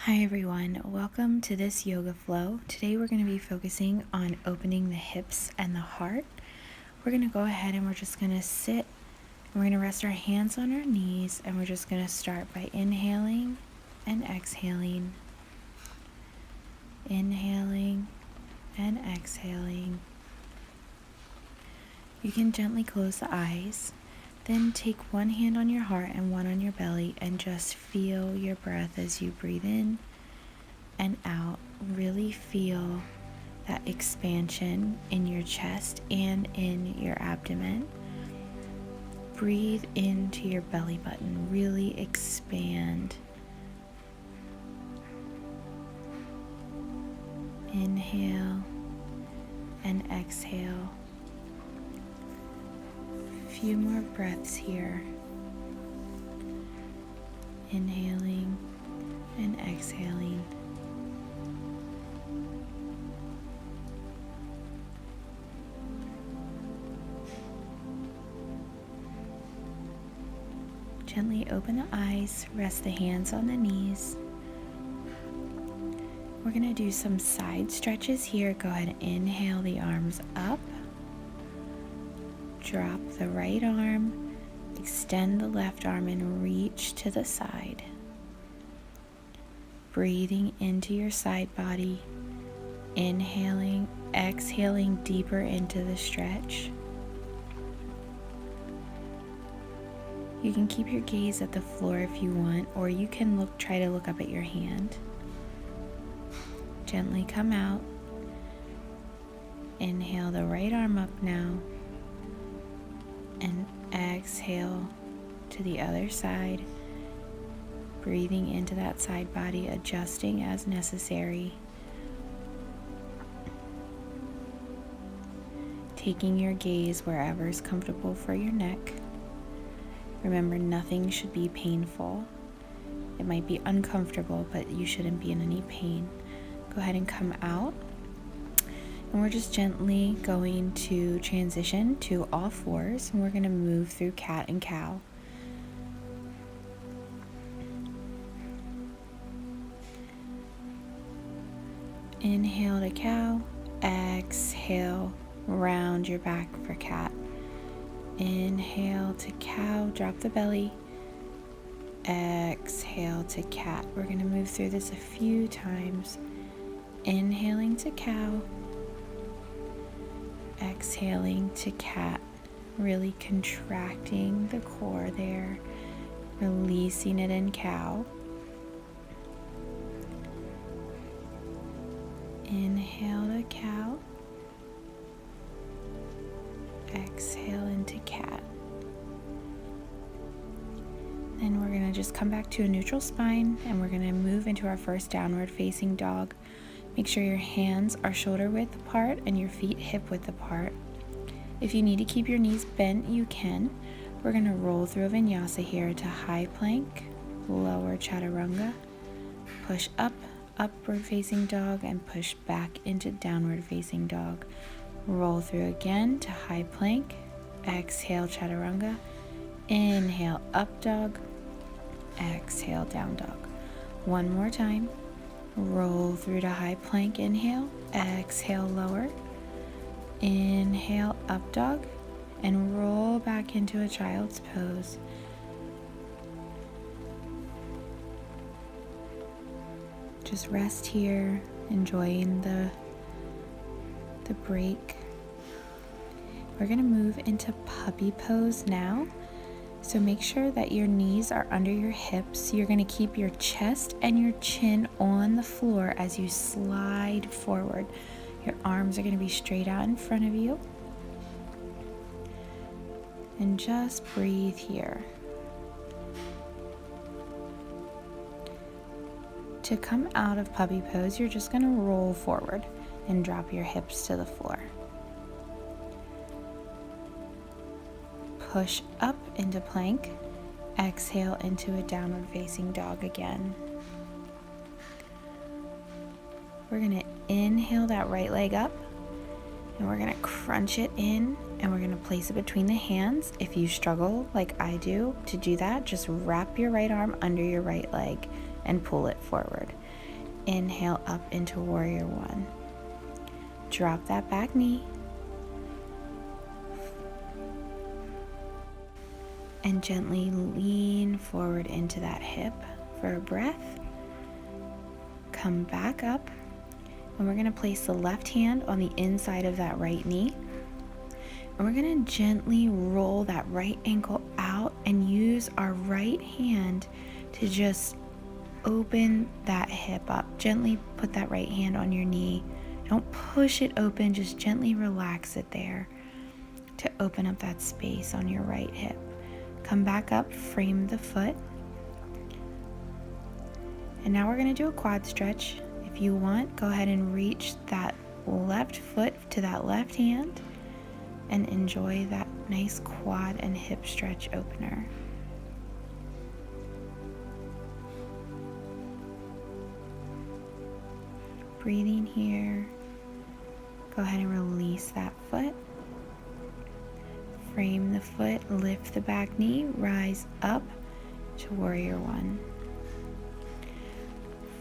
Hi everyone, welcome to this yoga flow. Today we're going to be focusing on opening the hips and the heart. We're going to go ahead and we're just going to sit and we're going to rest our hands on our knees and we're just going to start by inhaling and exhaling. Inhaling and exhaling. You can gently close the eyes. Then take one hand on your heart and one on your belly and just feel your breath as you breathe in and out. Really feel that expansion in your chest and in your abdomen. Breathe into your belly button. Really expand. Inhale and exhale. Few more breaths here. Inhaling and exhaling. Gently open the eyes, rest the hands on the knees. We're going to do some side stretches here. Go ahead and inhale the arms up. Drop the right arm, extend the left arm and reach to the side. Breathing into your side body, inhaling, exhaling deeper into the stretch. You can keep your gaze at the floor if you want, or you can try to look up at your hand. Gently come out. Inhale the right arm up now. And exhale to the other side, breathing into that side body, adjusting as necessary. Taking your gaze wherever is comfortable for your neck. Remember, nothing should be painful. It might be uncomfortable, but you shouldn't be in any pain. Go ahead and come out. And we're just gently going to transition to all fours, and we're going to move through cat and cow. Inhale to cow, exhale, round your back for cat. Inhale to cow, drop the belly. Exhale to cat. We're going to move through this a few times. Inhaling to cow. Exhaling to cat, really contracting the core there, releasing it in cow. Inhale to cow, exhale into cat. Then we're going to just come back to a neutral spine and we're going to move into our first downward facing dog. Make sure your hands are shoulder width apart and your feet hip width apart. If you need to keep your knees bent, you can. We're going to roll through a vinyasa here to high plank, lower chaturanga, push up, upward facing dog, and push back into downward facing dog. Roll through again to high plank, exhale chaturanga, inhale up dog, exhale down dog. One more time. Roll through to high plank, inhale, exhale lower, inhale up dog, and roll back into a child's pose. Just rest here, enjoying the break. We're going to move into puppy pose now. So make sure that your knees are under your hips. You're going to keep your chest and your chin on the floor as you slide forward. Your arms are going to be straight out in front of you. And just breathe here. To come out of puppy pose, you're just going to roll forward and drop your hips to the floor. Push up into plank, exhale into a downward facing dog again. We're going to inhale that right leg up and we're going to crunch it in and we're going to place it between the hands. If you struggle like I do to do that, just wrap your right arm under your right leg and pull it forward. Inhale up into warrior one. Drop that back knee. And gently lean forward into that hip for a breath. Come back up. And we're going to place the left hand on the inside of that right knee. And we're going to gently roll that right ankle out and use our right hand to just open that hip up. Gently put that right hand on your knee. Don't push it open, just gently relax it there to open up that space on your right hip. Come back up, frame the foot. And now we're going to do a quad stretch. If you want, go ahead and reach that left foot to that left hand and enjoy that nice quad and hip stretch opener. Breathing here. Go ahead and release that foot. Frame the foot, lift the back knee, rise up to warrior one.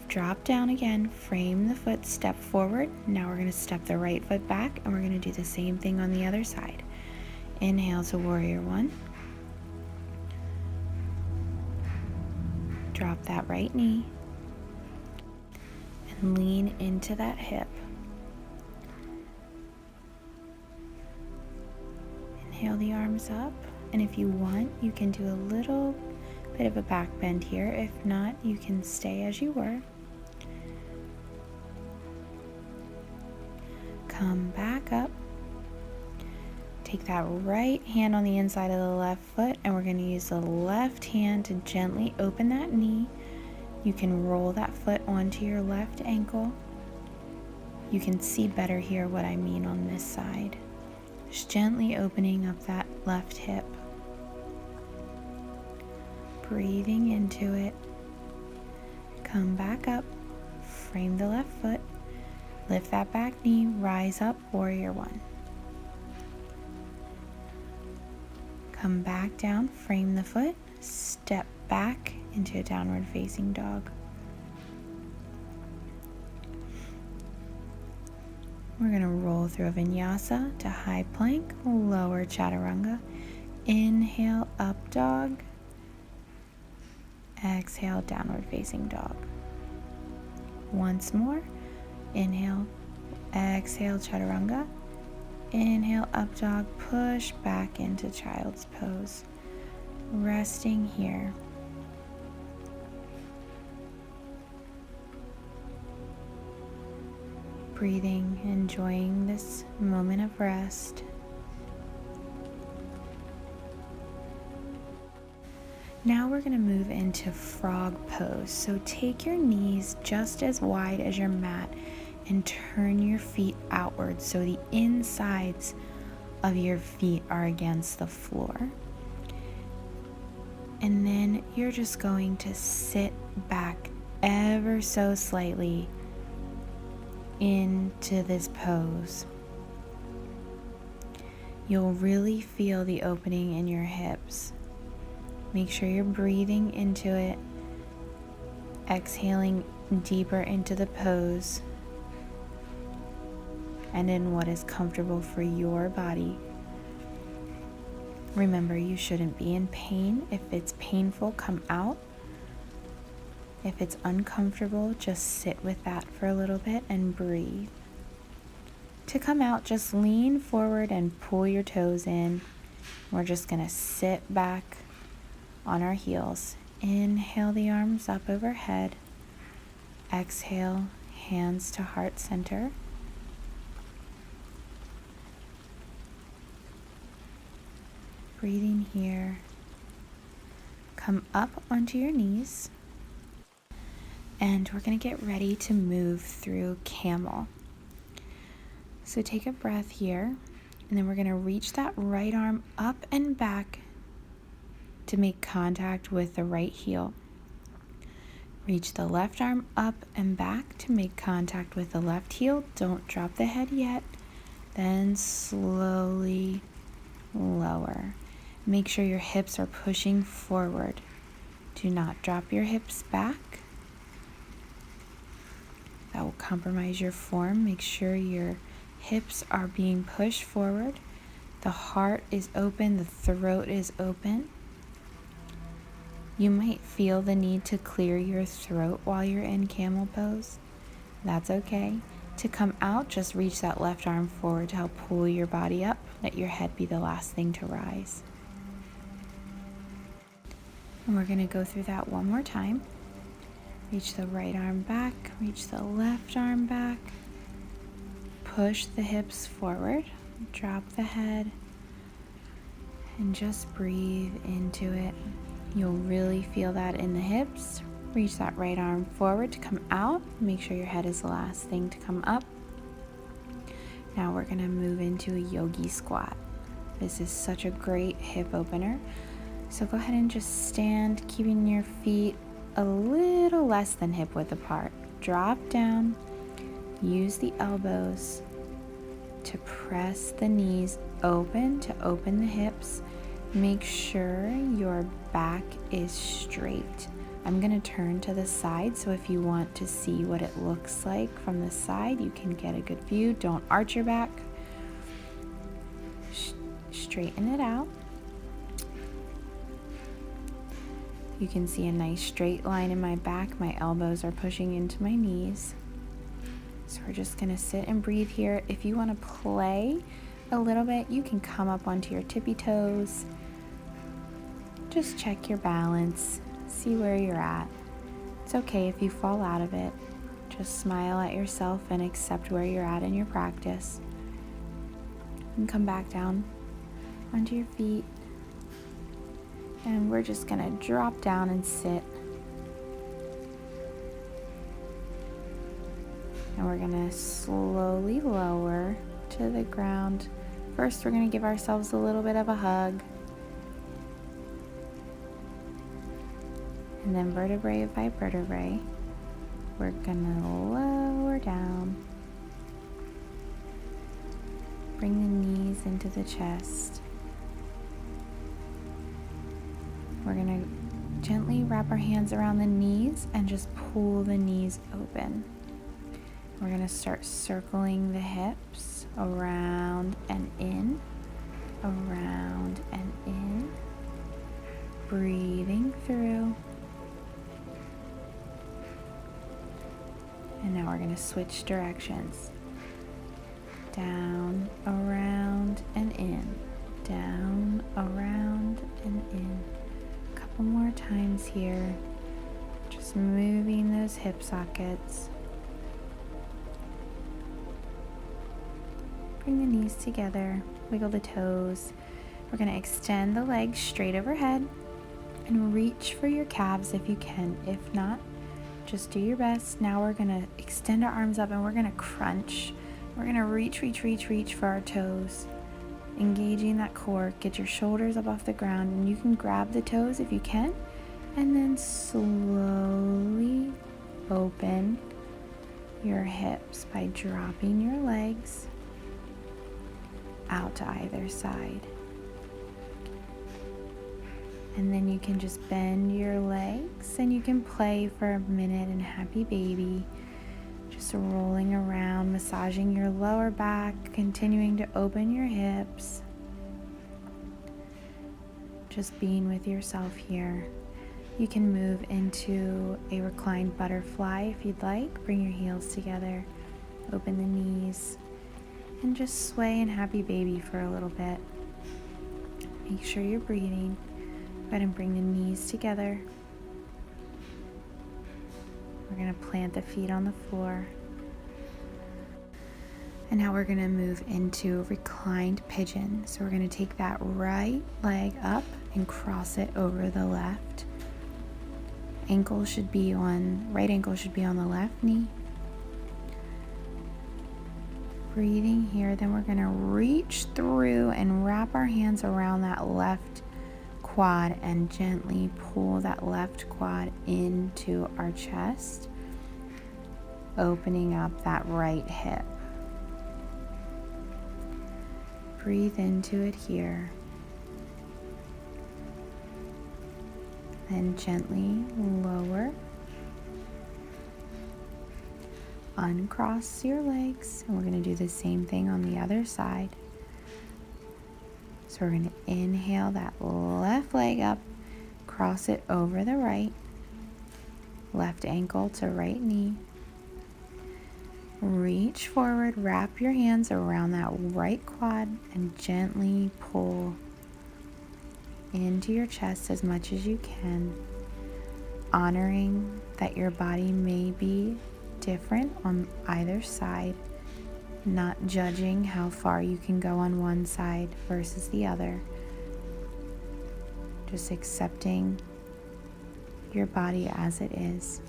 Drop down again, frame the foot, step forward. Now we're going to step the right foot back and we're going to do the same thing on the other side. Inhale to warrior one. Drop that right knee and lean into that hip. Inhale the arms up, and if you want, you can do a little bit of a back bend here. If not, you can stay as you were. Come back up. Take that right hand on the inside of the left foot, and we're going to use the left hand to gently open that knee. You can roll that foot onto your left ankle. You can see better here what I mean on this side. Just gently opening up that left hip. Breathing into it. Come back up. Frame the left foot. Lift that back knee. Rise up, warrior one. Come back down. Frame the foot. Step back into a downward facing dog. We're going to roll through a vinyasa to high plank, lower chaturanga. Inhale, up dog. Exhale, downward facing dog. Once more. Inhale, exhale, chaturanga. Inhale, up dog, push back into child's pose. Resting here. Breathing, enjoying this moment of rest. Now we're going to move into frog pose. So take your knees just as wide as your mat and turn your feet outwards so the insides of your feet are against the floor. And then you're just going to sit back ever so slightly into this pose. You'll really feel the opening in your hips. Make sure you're breathing into it, exhaling deeper into the pose and in what is comfortable for your body. Remember, you shouldn't be in pain. If it's painful, come out. If it's uncomfortable, just sit with that for a little bit and breathe. To come out, just lean forward and pull your toes in. We're just going to sit back on our heels. Inhale the arms up overhead. Exhale, hands to heart center. Breathing here. Come up onto your knees. And we're going to get ready to move through camel. So take a breath here, and then we're going to reach that right arm up and back to make contact with the right heel. Reach the left arm up and back to make contact with the left heel. Don't drop the head yet. Then slowly lower. Make sure your hips are pushing forward. Do not drop your hips back. compromise your form. Make sure your hips are being pushed forward. The heart is open, the throat is open. You might feel the need to clear your throat while you're in camel pose. That's okay. To come out, just reach that left arm forward to help pull your body up. Let your head be the last thing to rise. And we're going to go through that one more time. Reach the right arm back, reach the left arm back. Push the hips forward, drop the head, and just breathe into it. You'll really feel that in the hips. Reach that right arm forward to come out. Make sure your head is the last thing to come up. Now we're going to move into a yogi squat. This is such a great hip opener. So go ahead and just stand, keeping your feet a little less than hip width apart. Drop down. Use the elbows to press the knees open to open the hips. Make sure your back is straight. I'm going to turn to the side, so if you want to see what it looks like from the side, you can get a good view. Don't arch your back. Straighten it out. You can see a nice straight line in my back. My elbows are pushing into my knees. So we're just going to sit and breathe here. If you want to play a little bit, you can come up onto your tippy toes. Just check your balance. See where you're at. It's okay if you fall out of it. Just smile at yourself and accept where you're at in your practice. And come back down onto your feet. And we're just going to drop down and sit. And we're going to slowly lower to the ground. First, we're going to give ourselves a little bit of a hug. And then vertebrae by vertebrae, we're going to lower down. Bring the knees into the chest. We're going to gently wrap our hands around the knees and just pull the knees open. We're going to start circling the hips around and in, around and in, breathing through. And now we're going to switch directions. Down, around, and in. Down, around, and in. A couple more times here. Just moving those hip sockets. Bring the knees together. Wiggle the toes. We're going to extend the legs straight overhead and reach for your calves if you can. If not, just do your best. Now we're going to extend our arms up and we're going to crunch. We're going to reach for our toes. Engaging that core. Get your shoulders up off the ground, and you can grab the toes if you can. And then slowly open your hips by dropping your legs out to either side. And then you can just bend your legs and you can play for a minute in happy baby. Just rolling around, massaging your lower back, continuing to open your hips. Just being with yourself here. You can move into a reclined butterfly if you'd like. Bring your heels together, open the knees, and just sway in happy baby for a little bit. Make sure you're breathing. Go ahead and bring the knees together. We're going to plant the feet on the floor. And now we're going to move into reclined pigeon. So we're going to take that right leg up and cross it over the left. Right ankle should be on the left knee. Breathing here, then we're going to reach through and wrap our hands around that left quad and gently pull that left quad into our chest, opening up that right hip. Breathe into it here. Then gently lower. uncross your legs, and we're going to do the same thing on the other side. So we're going to inhale that left leg up, cross it over the right, left ankle to right knee. Reach forward, wrap your hands around that right quad, and gently pull into your chest as much as you can, honoring that your body may be different on either side, not judging how far you can go on one side versus the other. Just accepting your body as it is,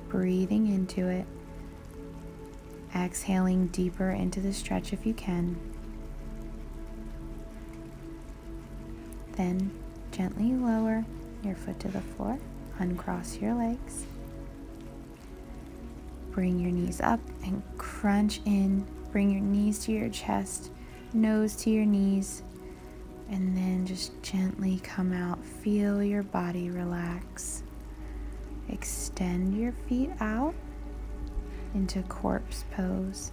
breathing into it, exhaling deeper into the stretch if you can. Then gently lower your foot to the floor, uncross your legs. Bring your knees up and crunch in. Bring your knees to your chest, nose to your knees, and then just gently come out. Feel your body relax. Extend your feet out into corpse pose.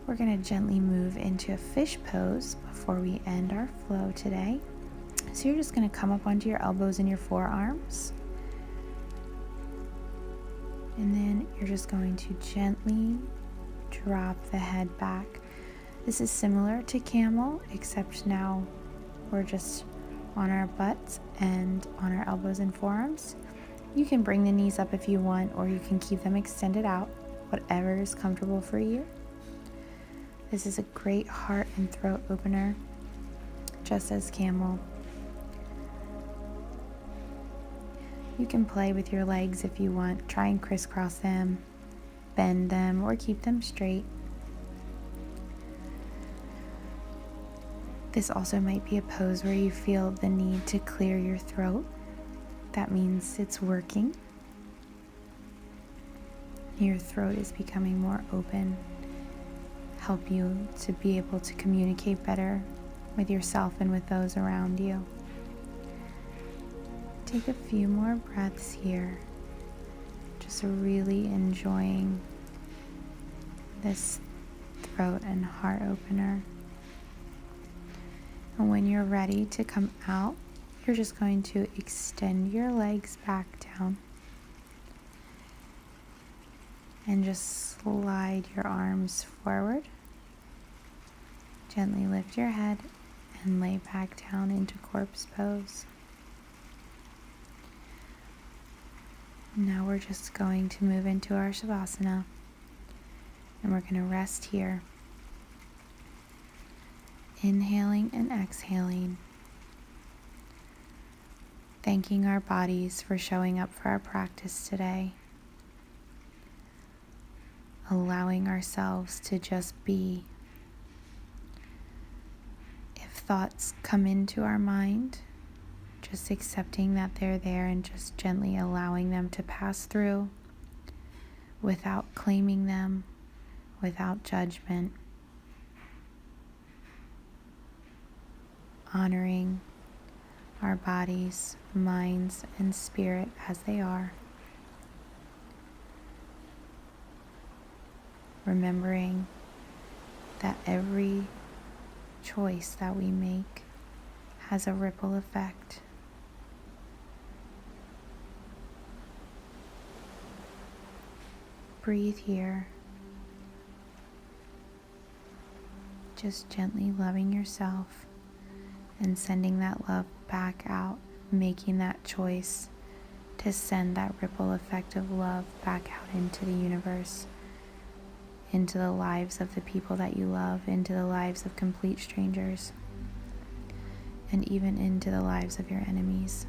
We're going to gently move into a fish pose before we end our flow today. So you're just going to come up onto your elbows and your forearms. And then you're just going to gently drop the head back. This is similar to camel, except now we're just on our butts and on our elbows and forearms. You can bring the knees up if you want, or you can keep them extended out, whatever is comfortable for you. This is a great heart and throat opener, just as camel. You can play with your legs if you want. Try and crisscross them, bend them, or keep them straight. This also might be a pose where you feel the need to clear your throat. That means it's working. Your throat is becoming more open. Help you to be able to communicate better with yourself and with those around you. Take a few more breaths here, just really enjoying this throat and heart opener. And when you're ready to come out, you're just going to extend your legs back down and just slide your arms forward. Gently lift your head and lay back down into corpse pose. Now we're just going to move into our Shavasana, and we're going to rest here, inhaling and exhaling, thanking our bodies for showing up for our practice today, allowing ourselves to just be. If thoughts come into our mind, just accepting that they're there and just gently allowing them to pass through without claiming them, without judgment. Honoring our bodies, minds, and spirit as they are. Remembering that every choice that we make has a ripple effect. Breathe here, just gently loving yourself and sending that love back out, making that choice to send that ripple effect of love back out into the universe, into the lives of the people that you love, into the lives of complete strangers, and even into the lives of your enemies.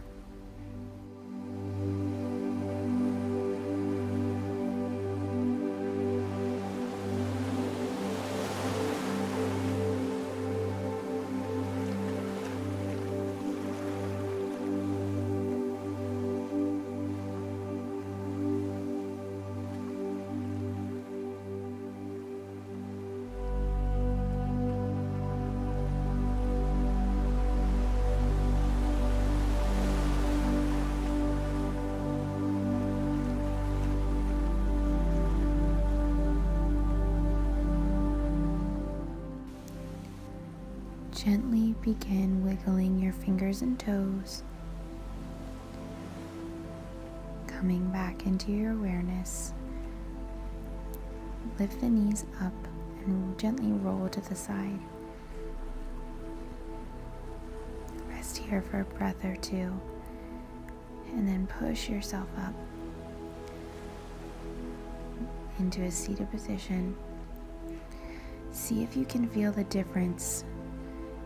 Gently begin wiggling your fingers and toes, coming back into your awareness. Lift the knees up and gently roll to the side. Rest here for a breath or two, and then push yourself up into a seated position. See if you can feel the difference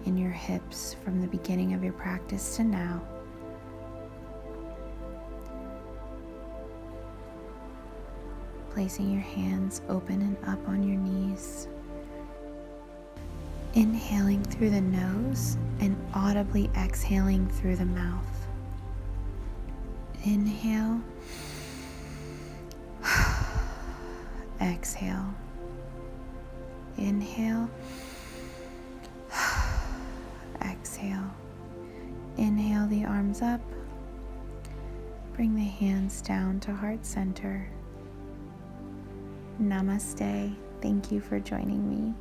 in your hips from the beginning of your practice to now. Placing your hands open and up on your knees. Inhaling through the nose and audibly exhaling through the mouth. Inhale. Exhale. Inhale. Exhale. Inhale the arms up. Bring the hands down to heart center. Namaste. Thank you for joining me.